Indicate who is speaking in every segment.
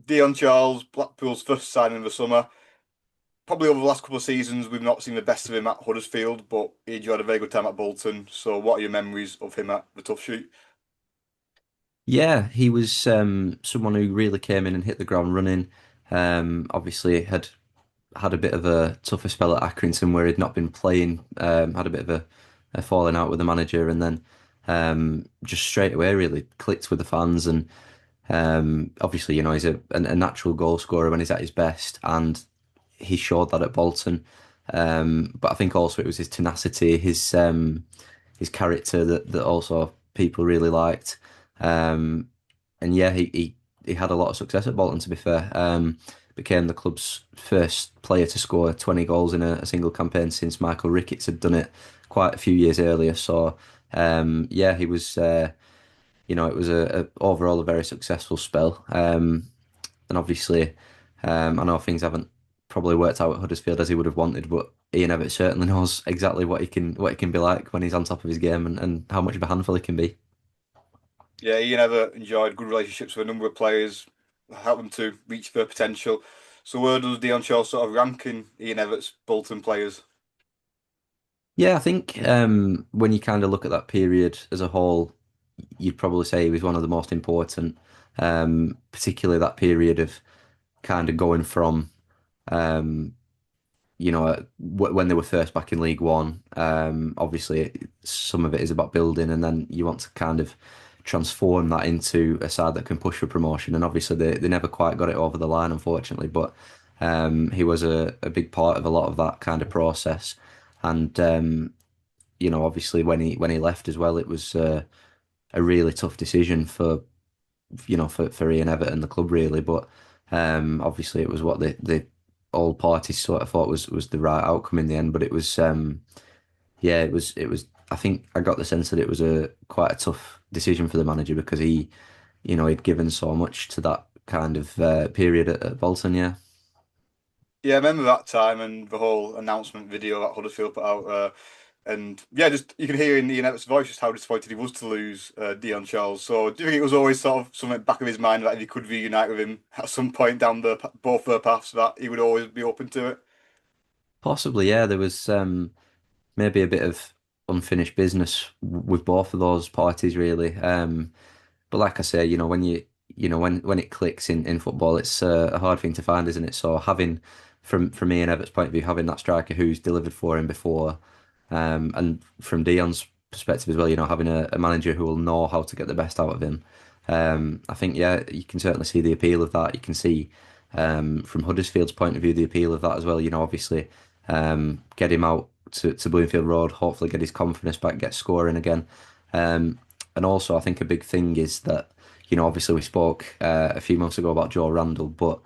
Speaker 1: Dion Charles, Blackpool's first signing of the summer. Probably over the last couple of seasons, we've not seen the best of him at Huddersfield, but he enjoyed a very good time at Bolton. So, what are your memories of him at the Tough Shoot?
Speaker 2: Yeah, he was someone who really came in and hit the ground running. Obviously, had a bit of a tougher spell at Accrington where he'd not been playing. Had a bit of a falling out with the manager, and then just straight away really clicked with the fans. And obviously, he's a natural goal scorer when he's at his best, and he showed that at Bolton. But I think also it was his tenacity, his character that also people really liked. Um, and yeah, he had a lot of success at Bolton, to be fair. Became the club's first player to score 20 goals in a single campaign since Michael Ricketts had done it quite a few years earlier. So yeah, he was it was overall a very successful spell. And obviously, I know things haven't probably worked out at Huddersfield as he would have wanted, but Ian Evatt certainly knows exactly what he can be like when he's on top of his game and how much of a handful he can be.
Speaker 1: Yeah, he never enjoyed good relationships with a number of players, helped them to reach their potential. So, where does Dion Charles sort of rank in Ian Everett's Bolton players?
Speaker 2: Yeah, I think when you kind of look at that period as a whole, you'd probably say he was one of the most important, particularly that period of kind of going from um, when they were first back in League One. Obviously, some of it is about building, and then you want to kind of transform that into a side that can push for promotion. And obviously, they never quite got it over the line, unfortunately. But he was a big part of a lot of that kind of process. And obviously, when he left as well, it was a really tough decision for Ian Evatt and the club really, but obviously it was what the all parties sort of thought was the right outcome in the end. But it was yeah, it was. I think I got the sense that it was a quite a tough decision for the manager because he'd given so much to that kind of period at Bolton. Yeah.
Speaker 1: Yeah, I remember that time and the whole announcement video that Huddersfield put out. And yeah, just you can hear in Ian Everett's voice just how disappointed he was to lose Dion Charles. So do you think it was always sort of something back of his mind that if he could reunite with him at some point down both their paths, that he would always be open to it?
Speaker 2: Possibly, yeah. There was maybe a bit of unfinished business with both of those parties, really. But like I say, when it clicks in football, it's a hard thing to find, isn't it? So having, from me and Everett's point of view, having that striker who's delivered for him before, and from Dion's perspective as well, having a manager who will know how to get the best out of him. I think, yeah, you can certainly see the appeal of that. You can see, from Huddersfield's point of view, the appeal of that as well. Obviously, get him out to Bloomfield Road, hopefully get his confidence back, get scoring again. And also, I think a big thing is that, obviously we spoke a few months ago about Joe Randall, but,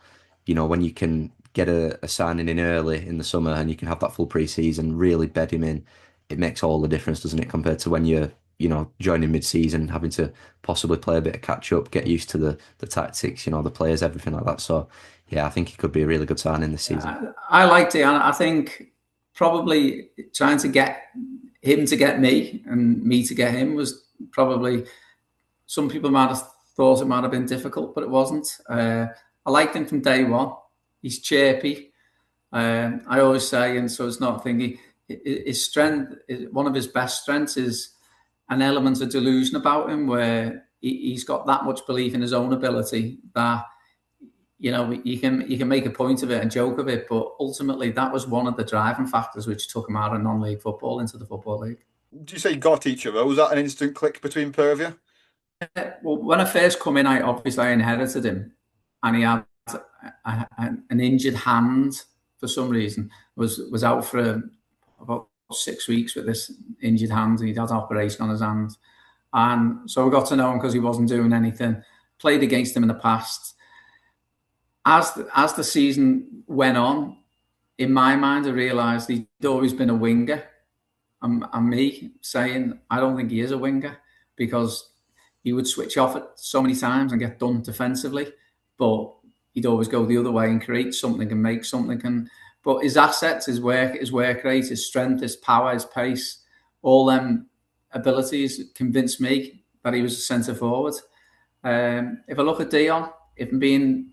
Speaker 2: when you can get a signing in early in the summer and you can have that full pre-season, really bed him in, it makes all the difference, doesn't it, compared to when you're, joining mid-season, having to possibly play a bit of catch up, get used to the tactics, the players, everything like that. So, yeah, I think it could be a really good signing this season.
Speaker 3: I liked it. I think probably trying to get him to get me and me to get him was probably some people might have thought it might have been difficult, but it wasn't. I liked him from day one. He's chirpy. I always say, and so it's not thinking his strength. One of his best strengths is an element of delusion about him, where he's got that much belief in his own ability that you can make a point of it and joke of it, but ultimately that was one of the driving factors which took him out of non-league football into the football league.
Speaker 1: Do you say you got each other? Was that an instant click between pair of you?
Speaker 3: Well, when I first come in, I inherited him, and he had an injured hand for some reason. Was out for about 6 weeks with this injured hand. He'd had an operation on his hand, and so I got to know him because he wasn't doing anything. Played against him in the past. As the season went on, in my mind, I realised he'd always been a winger. And me saying, I don't think he is a winger because he would switch off it so many times and get done defensively, but he'd always go the other way and create something and make something. But his assets, his work rate, his strength, his power, his pace, all them abilities convinced me that he was a centre forward. If I look at Dion, if I'm being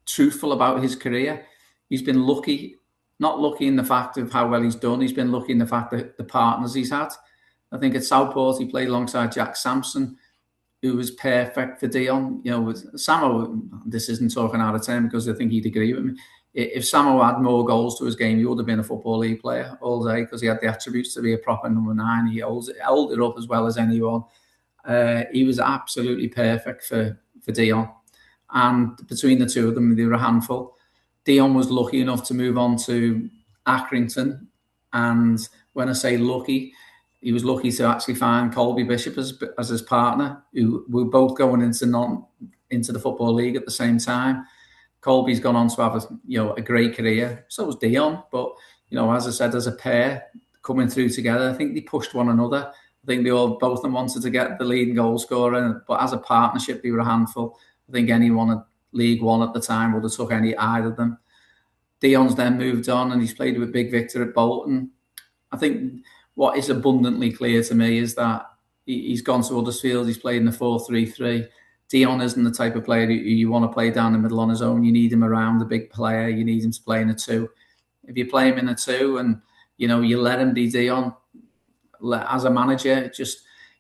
Speaker 3: truthful about his career. He's been lucky, not lucky in the fact of how well he's done. He's been lucky in the fact that the partners he's had. I think at Southport, he played alongside Jack Sampson, who was perfect for Dion. You know, with Samo, this isn't talking out of turn because I think he'd agree with me. If Samo had more goals to his game, he would have been a Football League player all day because he had the attributes to be a proper number 9. He held it up as well as anyone. He was absolutely perfect for Dion. And between the two of them, they were a handful. Dion was lucky enough to move on to Accrington. And when I say lucky, he was lucky to actually find Colby Bishop as his partner, who were both going into the Football League at the same time. Colby's gone on to have a great career. So was Dion. But, as I said, as a pair coming through together, I think they pushed one another. I think both of them wanted to get the leading goal scorer, but as a partnership, they were a handful. I think anyone at League One at the time would have took either of them. Dion's then moved on and he's played with Big Victor at Bolton. I think what is abundantly clear to me is that he's gone to Huddersfield, he's played in a 4-3-3. Dion isn't the type of player who you want to play down the middle on his own. You need him around the big player. You need him to play in a 2. If you play him in a 2 and, you let him be Dion, as a manager,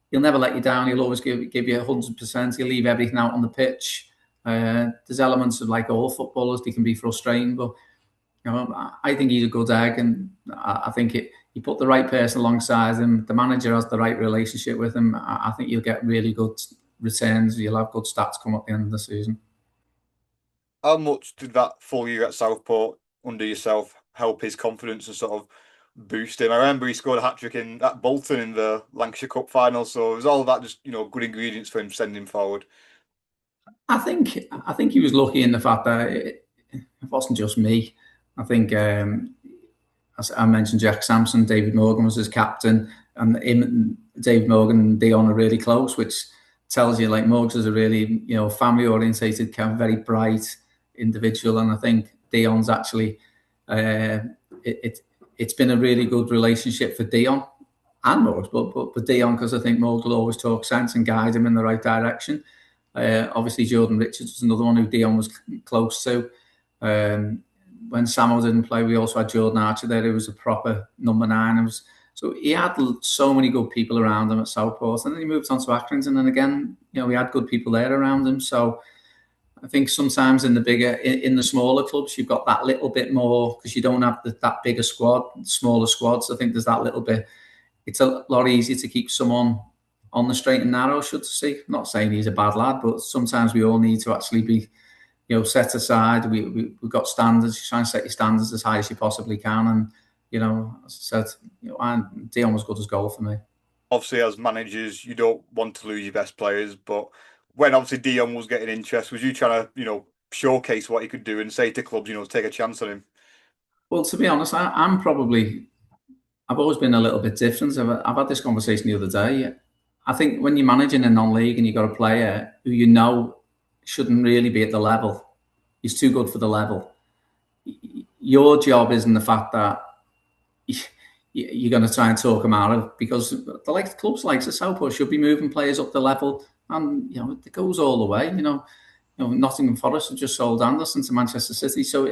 Speaker 3: he'll never let you down. He'll always give you 100%. He'll leave everything out on the pitch. There's elements of, like all footballers, they can be frustrating, but I think he's a good egg, and I think you put the right person alongside him. The manager has the right relationship with him. I think you'll get really good returns. You'll have good stats come up at the end of the season.
Speaker 1: How much did that full year at Southport under yourself help his confidence and sort of boost him? I remember he scored a hat-trick at Bolton in the Lancashire Cup final, so it was all that just good ingredients for him sending him forward.
Speaker 3: I think he was lucky in the fact that it wasn't just me. I think as I mentioned, Jack Sampson, David Morgan was his captain, and David Morgan and Dion are really close, which tells you like Morgs is a really family orientated, kind of very bright individual, and I think Dion's actually it's been a really good relationship for Dion and Morgs, but Dion, because I think Morgs will always talk sense and guide him in the right direction. Obviously, Jordan Richards was another one who Dion was close to. When Samo didn't play, we also had Jordan Archer there, who was a proper number 9. So he had so many good people around him at Southport, and then he moved on to Accrington, and again, we had good people there around him. So I think sometimes in the smaller clubs, you've got that little bit more because you don't have that bigger squad, smaller squads. I think there's that little bit. It's a lot easier to keep someone on the straight and narrow, should I say. Not saying he's a bad lad, but sometimes we all need to actually be, set aside. We've got standards. You try and set your standards as high as you possibly can. And, as I said, Dion was good as gold for me.
Speaker 1: Obviously, as managers, you don't want to lose your best players, but when obviously Dion was getting interest, was you trying to, showcase what he could do and say to clubs, take a chance on him?
Speaker 3: Well, to be honest, I've always been a little bit different. I've had this conversation the other day. I think when you're managing a non-league and you've got a player who shouldn't really be at the level, he's too good for the level. Your job isn't the fact that you're going to try and talk him out of, because the clubs like Southport should be moving players up the level, and it goes all the way. Nottingham Forest have just sold Anderson to Manchester City, so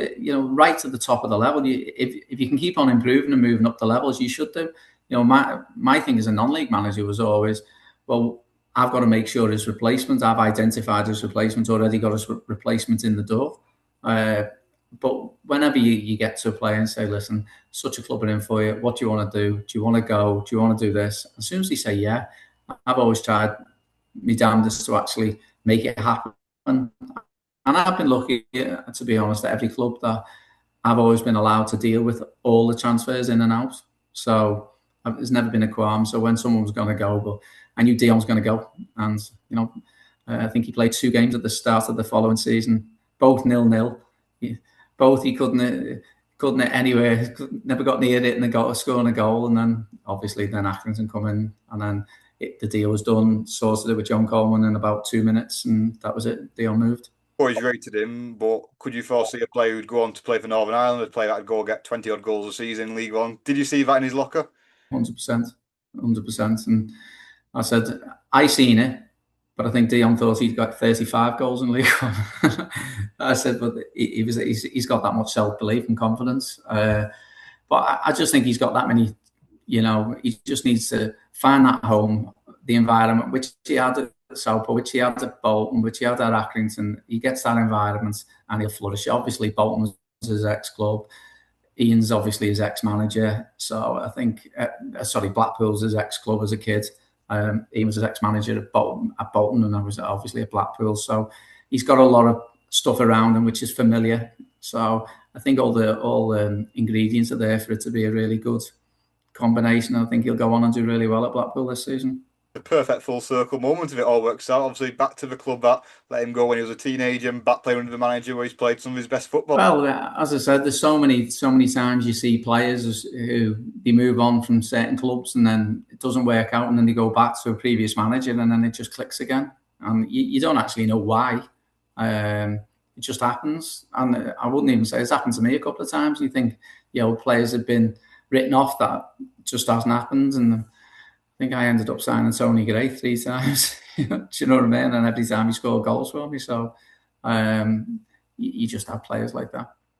Speaker 3: right at the top of the level. If you can keep on improving and moving up the levels, you should do. My thing as a non-league manager was always, well, I've got to make sure his replacement, I've identified his replacement, already got his replacement in the door. But whenever you get to a player and say, listen, such a club are in for you, what do you want to do? Do you want to go? Do you want to do this? As soon as they say yeah, I've always tried my damnedest to actually make it happen. And I've been lucky, to be honest, at every club that I've always been allowed to deal with all the transfers in and out. So there's never been a qualm. So when someone was going to go, but I knew Dion was going to go. And, I think he played 2 games at the start of the following season, both 0-0. Both he couldn't anywhere, never got near it, and then got scoring a goal. And then obviously Accrington come in, and then the deal was done, sorted it with John Coleman in about 2 minutes, and that was it. Dion moved.
Speaker 1: Always rated him, but could you foresee a player who'd go on to play for Northern Ireland, a player that'd go get 20 odd goals a season in League One? Did you see that in his locker?
Speaker 3: 100%. And I said, I seen it, but I think Dion thought he'd got 35 goals in League One. I said, but he's got that much self-belief and confidence. But I just think he's got that many, he just needs to find that home, the environment, which he had at Southport, which he had at Bolton, which he had at Accrington. He gets that environment and he'll flourish. Obviously, Bolton was his ex-club. Ian's obviously his ex-manager. So I think, Blackpool's his ex-club as a kid. Ian was his ex-manager at Bolton, and I was obviously at Blackpool. So he's got a lot of stuff around him which is familiar. So I think all the ingredients are there for it to be a really good combination. I think he'll go on and do really well at Blackpool this season.
Speaker 1: The perfect full circle moment if it all works out. Obviously, back to the club that let him go when he was a teenager, and back playing under the manager where he's played some of his best football.
Speaker 3: Well, as I said, there's so many times you see players who they move on from certain clubs and then it doesn't work out, and then they go back to a previous manager, and then it just clicks again, and you don't actually know why. It just happens, and I wouldn't even say it's happened to me a couple of times. You think, players have been written off, that just hasn't happened, and I think I ended up signing Tony Gray 3 times. Do you know what I mean? And every time he scored goals for me. So you just have players like that.